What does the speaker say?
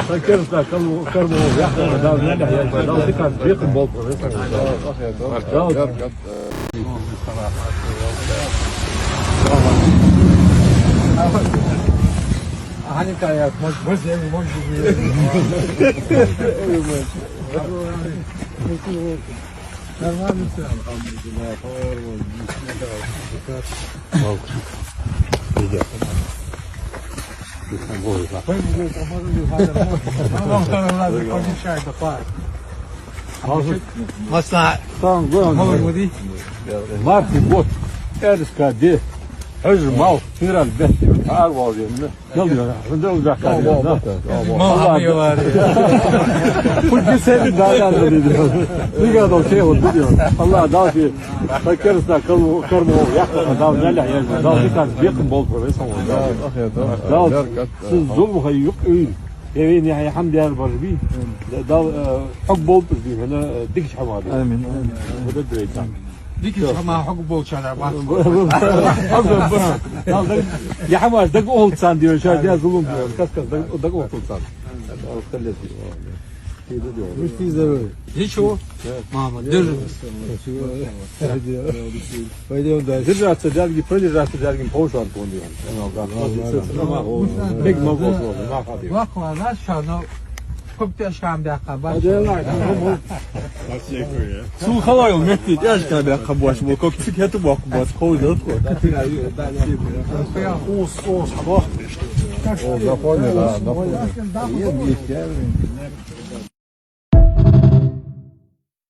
فكرت كرمو يحضر داو نلح يا داو ذكر بيق البلط هاني كايات مش مصنع موجودي ما في بوت ارس كادي حجر ماو فيرا البيت تعال واضي يلا ندو ذاك ما حبيبي كل سنه دايما دي قالوا شيء وديو الله دافي فكرت كرمو يحضر داو نلح يا داو ذكر بيق البلط داو زوم خيق ايه يعني حمد يا البربي داو حق بلط دي هنا ديكش حوالي امين هذا دريتان ديك ما حق بوشنا يا حماش دق اولد سان diyor şarkıya zulüm diyor. Kas daq old san. Hiç o. Mama dur. Zir rahatsız dergi, pöli rahatsız dergi poğuşan konu diyor. Pek mavuz oldu. Bakma şano. Kopya şam da kabar. Sul halayol metti yaşka bir kabuaş bu koktik hetu bak bas koydu. Os sabah. O Japonya da.